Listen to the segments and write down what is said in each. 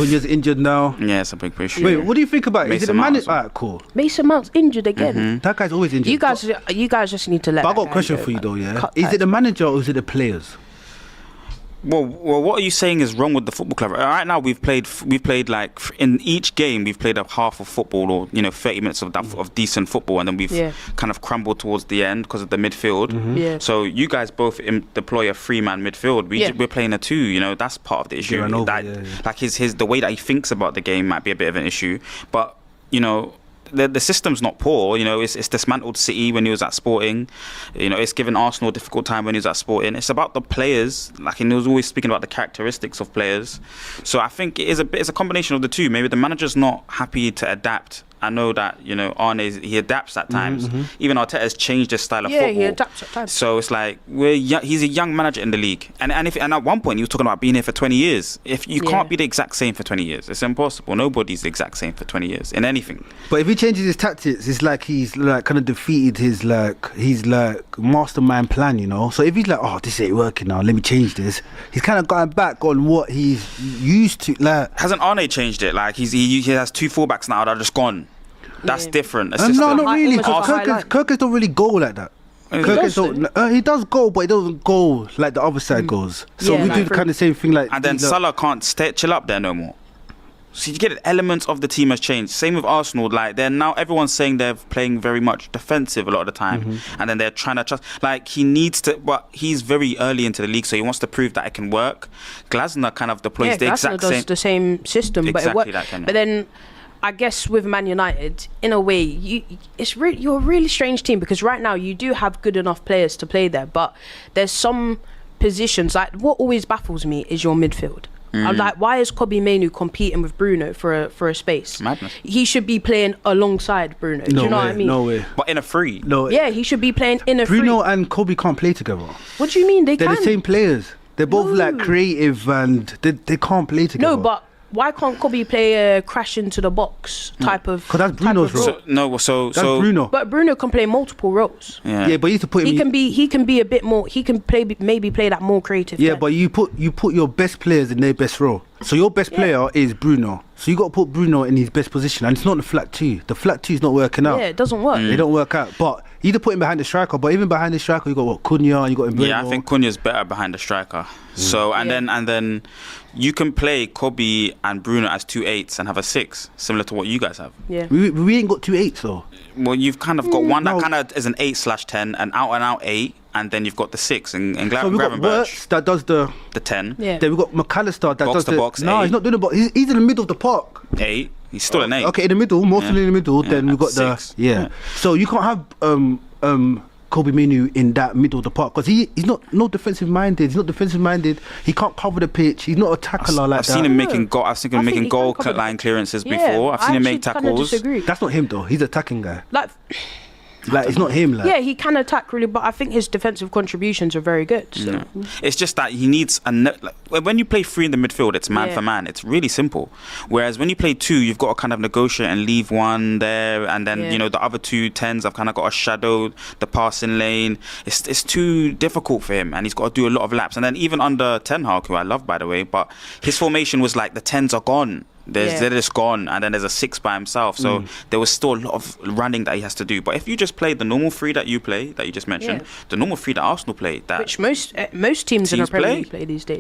Cunha's injured now. Yeah, it's a big issue. Wait, what do you think about it? Is it the Mason manager? Mount. Alright, cool. Mason Mount's injured again. That guy's always injured. You guys just need to let. But I got a that guy question go, for you man. though, yeah? Cut Is that. it the manager or is it the players? Well, what are you saying is wrong with the football club? Right now, we've played like in each game we've played a half of football, or 30 minutes of decent football, and then we've kind of crumbled towards the end because of the midfield. Yeah. So you guys both deploy a 3-man midfield. We're playing a 2. That's part of the issue. Like his the way that he thinks about the game might be a bit of an issue, but the system's not poor. It's dismantled City when he was at Sporting. It's given Arsenal a difficult time when he was at Sporting. It's about the players. And he was always speaking about the characteristics of players. So I think it's a combination of the two. Maybe the manager's not happy to adapt. I know that Arne he adapts at times. Even Arteta's changed his style of football. Yeah, he adapts at times. So it's like he's a young manager in the league, and at one point he was talking about being here for 20 years. If you can't be the exact same for 20 years, it's impossible. Nobody's the exact same for 20 years in anything. But if he changes his tactics, it's like he's like kind of defeated his mastermind plan. So if he's like, oh, this ain't working now, let me change this. He's kind of going back on what he's used to. Like, hasn't Arne changed it? Like he has 2 fullbacks now that are just gone. That's different. No, not really. Kirkers don't really go like that. He does go, but he doesn't go like the other side goes. So we do the kind of same thing. Like, and then Salah can't chill up there no more. So you get elements of the team has changed. Same with Arsenal. Like everyone's saying they're playing very much defensive a lot of the time, and then they're trying to trust. Like he needs to, but he's very early into the league, so he wants to prove that it can work. Glasner kind of deploys the exact same. Glasner does the same system, exactly but it works. But then, I guess with Man United, in a way, you're a really strange team, because right now you do have good enough players to play there, but there's some positions, like what always baffles me is your midfield. I'm like, why is Kobbie Mainoo competing with Bruno for a space? Madness. He should be playing alongside Bruno. Do you know what I mean? No way. But in a free. No. Yeah, he should be playing in a free. Bruno and Kobbie can't play together. What do you mean? They're the same players. They're both like creative, and they can't play together. No, but why can't Kobbie play a crash into the box type of? Because that's Bruno's role. So that's Bruno. But Bruno can play multiple roles. Yeah, but you have to put him. He can be a bit more. He can maybe play that more creative. Yeah, but you put your best players in their best role. So your best player is Bruno. So you got to put Bruno in his best position, and it's not the flat 2. The flat 2 is not working out. Yeah, it doesn't work. They don't work out. But you either put him behind the striker, but even behind the striker, you got Cunha, you got Mbeumo. Yeah, I think Cunha's better behind the striker. So and then you can play Kobbie and Bruno as 2 8s and have a 6, similar to what you guys have. Yeah, we ain't got 2 8s though. Well, you've kind of got one that kind of is an 8/10, an out and out 8. And then you've got the 6 in So we've got Wirtz that does the 10. Yeah. Then we've got McAllister that does the box. No, 8. He's not doing the box. He's in the middle of the park. 8. He's still an 8. Okay, in the middle, mostly in the middle. Then we've got 6. So you can't have Kobbie Mainoo in that middle of the park, because he's not defensive minded. He's not defensive minded. He can't cover the pitch. He's not a tackler like that. I've seen him making goal line clearances before. I've seen him make tackles. That's not him though. He's an attacking guy. Like it's not him. Yeah, he can attack really, but I think his defensive contributions are very good. So. No. It's just that he needs when you play 3 in the midfield, it's man for man. It's really simple. Whereas when you play 2, you've got to kind of negotiate and leave one there, and then the other 2 10s have kind of got to shadow the passing lane. It's too difficult for him, and he's got to do a lot of laps. And then even under Ten Hag, who I love by the way, but his formation was like the 10s are gone. They're just gone, and then there's a 6 by himself. So there was still a lot of running that he has to do. But if you just play the normal 3 that you just mentioned, the normal 3 that Arsenal play, which most teams in the Premier League play these days,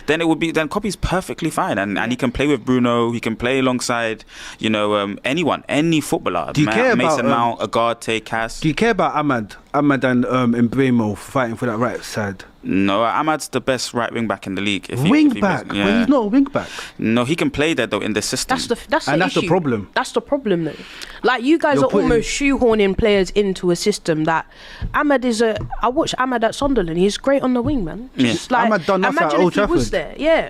then Kobbie's perfectly fine, and he can play with Bruno. He can play alongside anyone, any footballer. Do you care Mason about Mount, Agate, Cass? Do you care about Ahmad and Mbeumo fighting for that right side? No, Ahmad's the best right wing back in the league. But he's not a wing back. No, he can play there though in the system. That's the problem. That's the problem though. Like you guys are almost shoehorning players into a system that Ahmad is I watched Ahmad at Sunderland. He's great on the wing, man. Just like, Ahmad done nothing at Old Trafford. Was there. Yeah.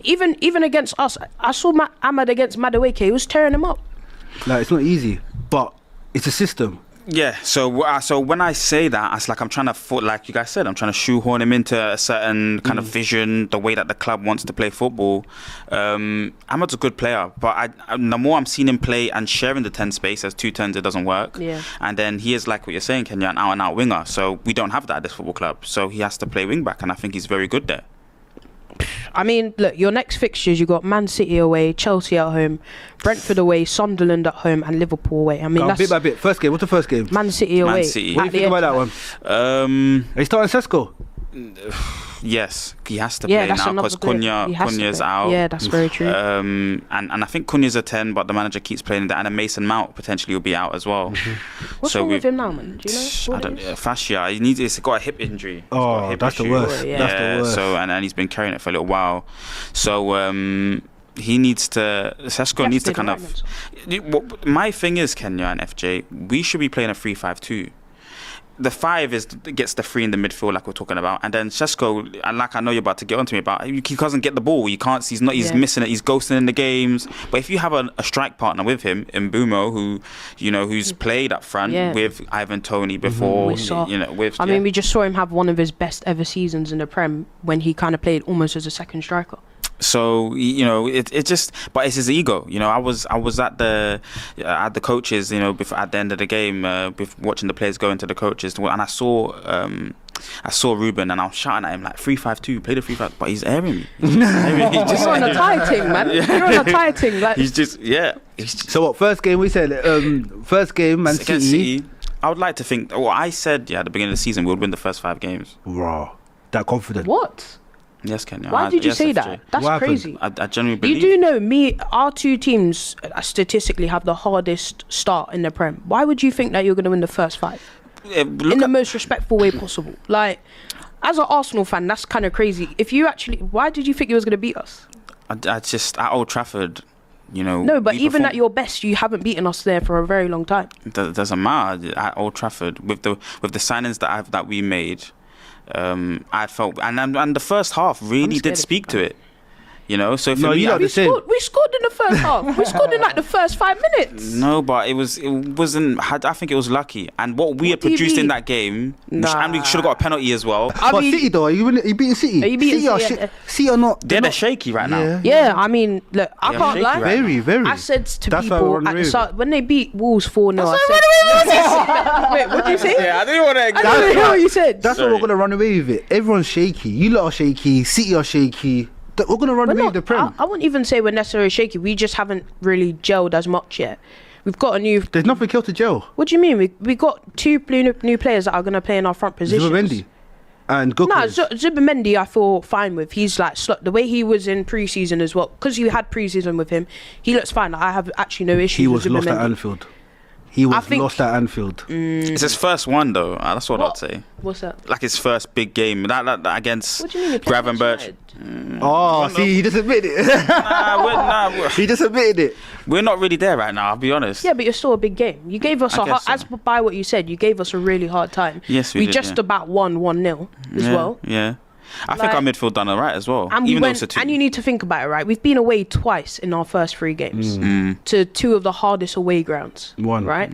Even against us, I saw Ahmad against Madueke. He was tearing him up. Like it's not easy, but it's a system. Yeah, so when I say that, it's like I'm trying to, like you guys said, I'm trying to shoehorn him into a certain kind of vision, the way that the club wants to play football. Ahmad's a good player, but the more I'm seeing him play and sharing the 10 space as 2 10s, it doesn't work. Yeah. And then he is, like what you're saying, Kenya, an out-and-out winger. So we don't have that at this football club. So he has to play wing back, and I think he's very good there. I mean, look, your next fixtures, you got Man City away, Chelsea at home, Brentford away, Sunderland at home, and Liverpool away. I mean, that's bit by bit. First game. What's the first game? Man City away. Man City. What do you think about that one? Are you starting Sesko? Yes, he has to Yeah, play that's now another because player. He has to Cunha's play. out. Yeah, that's very true. And I think Cunha's a 10, but the manager keeps playing that, and then Mason Mount potentially will be out as well. What's wrong with him now, man? Do you know? I don't. Fascia. He's got a hip injury. He's got a Oh, hip that's the issue. worst. Yeah. That's the worst. So and he's been carrying it for a little while. So he needs to. Sesko needs to kind of. My thing is, Kenya and FJ, we should be playing a 3-5-2. The 5 gets the 3 in the midfield, like we're talking about, and then Sesko, and like I know you're about to get onto me about, he doesn't get the ball. He's missing it. He's ghosting in the games. But if you have a strike partner with him, Mbumo, who's played up front with Ivan Toney before, We saw. I mean, we just saw him have one of his best ever seasons in the Prem when he kind of played almost as a second striker. So it just, but it's his ego. I was at the coaches, before at the end of the game, watching the players go into the coaches, and I saw Ruben, and I was shouting at him like 3-5-2, play the 3-5, but he's airing me. You're on a tight thing, man. You're on a tight thing. Like He's just So what? First game we said. First game Man against City. City. I would like to think. Well, I said at the beginning of the season we would win the first 5 games. Raw. That confident. what? Yes, Kenya. Why did you say FJ. that? That's What happened? crazy. I genuinely believe. You do know our two teams statistically have the hardest start in the Prem. Why would you think that you're going to win the first 5? Look In the at- most respectful way possible. Like, as an Arsenal fan, that's kind of crazy. Why did you think you was going to beat us? I just at Old Trafford. No, but we even perform- at your best, you haven't beaten us there for a very long time. doesn't matter at Old Trafford with the signings that we made. I felt and the first half really scared did of speak you, to it. So for No, me, you lot the same. We scored in the first half. We scored in like the first 5 minutes. no, but it wasn't. I think it was lucky, and what we had do you produced in mean? that game, Nah. and we should have got a penalty as well. But City though, are you beating City? Are you beating City? City? City or not? They're shaky right now. Yeah, I mean, look, I Yeah, can't shaky lie. right Very, very. I said to That's why people we're at the unreal. start when they beat Wolves 4-0. I said, "Wait, what did you say?" Yeah, I didn't want to. I didn't hear what you said. That's why we're gonna run away with it. Everyone's shaky. You lot are shaky. City are shaky. We're gonna run away with the Prem. I wouldn't even say we're necessarily shaky. We just haven't really gelled as much yet. We've got a new. There's nothing else to gel. What do you mean? We got 2 new players that are going to play in our front positions. Zubimendi and Goku. No, Zubimendi I feel fine with. He's like the way he was in pre-season as well. Because you had pre-season with him, he looks fine. I have actually no issues He with was lost at Zubimendi. Anfield. He was think- lost at Anfield. It's his first one though. That's what I'd say. What's that? Like his first big game. That against What do you mean? He played against Gravenberch. United? Oh, see, he just admitted it. He just admitted it. We're not really there right now. I'll be honest. Yeah, but you're still a big game. You gave us I a hard, guess so. as by what you said, you gave us a really hard time. Yes, we did, just yeah. about won 1-0 as well. Yeah. I think Like- our midfield done alright as well. And even though we it's a went, 2. and you need to think about it, right? We've been away twice in our first 3 games to 2 of the hardest away grounds. One. Right?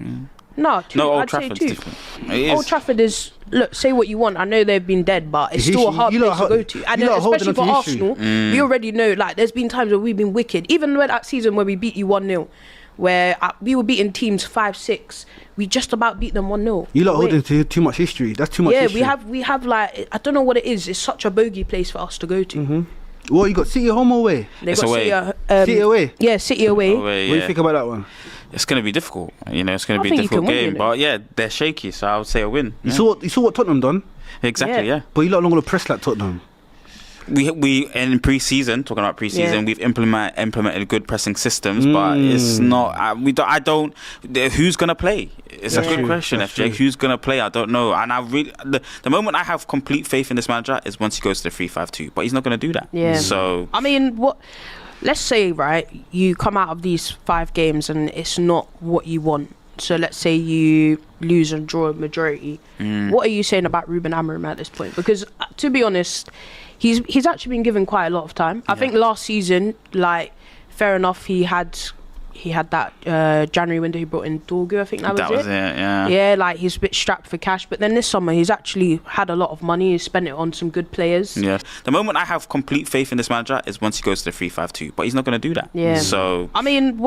No, 2. No, Old I'd say Trafford's 2. different. It is. Old Trafford is, look, say what you want. I know they've been dead, but it's still a hard You place lot to ho- go to. And you lot holding especially for on to history. Arsenal, we already know, like, there's been times where we've been wicked. Even when that season where we beat you 1-0, where we were beating teams 5-6, we just about beat them 1-0. You lot Away. holding too much history. That's too much history. we have like, I don't know what it is. It's such a bogey place for us to go to. What, you got City home or away? They It's got away. City away? Yeah, City away. Away, What do yeah. you think about that one? It's going to be difficult. It's going I to be a think you difficult can win, game. you know. But yeah, they're shaky, so I would say a win. You Yeah. saw what Tottenham done, Exactly, Yeah. yeah. but you lot are not gonna press like Tottenham. We in pre-season, talking about pre-season, Yeah. we've implemented good pressing systems, but it's not. I don't. Who's gonna play? It's a Yeah. good True, question, that's FJ. true. Who's gonna play? I don't know. And I really, the moment I have complete faith in this manager is once he goes to the 3-5-2, but he's not gonna do that. Yeah. So I mean, let's say, right, you come out of these 5 games and it's not what you want. So let's say you lose and draw a majority. What are you saying about Ruben Amorim at this point? Because to be honest, he's actually been given quite a lot of time. I think last season, like, fair enough, he had that January window he brought in Dorgu, I think that was it. Yeah. Yeah, like, he's a bit strapped for cash. But then this summer, he's actually had a lot of money. He's spent it on some good players. Yeah. The moment I have complete faith in this manager is once he goes to the 3-5-2, but he's not gonna do that. Yeah. So I mean,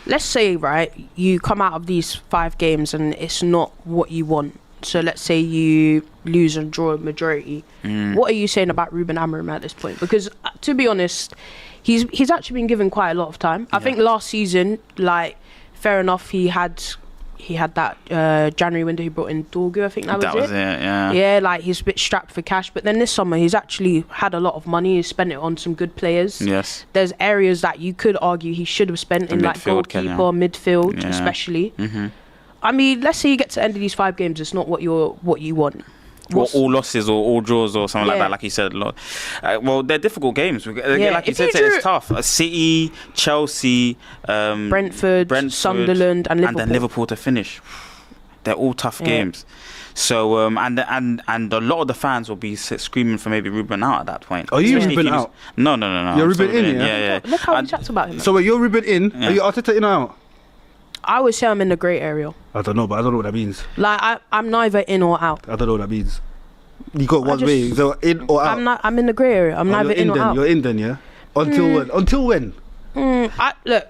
let's say, right, you come out of these 5 games and it's not what you want. So let's say you lose and draw a majority. What are you saying about Ruben Amorim at this point? Because to be honest, he's actually been given quite a lot of time. I think last season, like, fair enough, he had that January window. He brought in Dorgu, I think that was it. Yeah, like, he's a bit strapped for cash. But then this summer, he's actually had a lot of money. He's spent it on some good players. Yes. There's areas that you could argue he should have spent in, like goalkeeper, midfield, especially. I mean, let's say you get to the end of these 5 games, it's not what you want. Or all losses or all draws or something like that, like you said. Well, they're difficult games. Again, like you said, it's tough. City, Chelsea, Brentford, Sunderland, and Liverpool. And then Liverpool to finish. They're all tough games. So and a lot of the fans will be screaming for maybe Ruben out at that point. Are you Ruben out? No. You're Ruben in, yeah. Look how he chats about him. So wait, you're Ruben in? Are you Arteta in or out? I would say I'm in the grey area. I don't know, but I don't know what that means. Like, I'm neither in or out. I don't know what that means. You got one way, so in or out? I'm in the grey area. I'm neither in or out. You're in then, yeah? Until when? Until when? Look,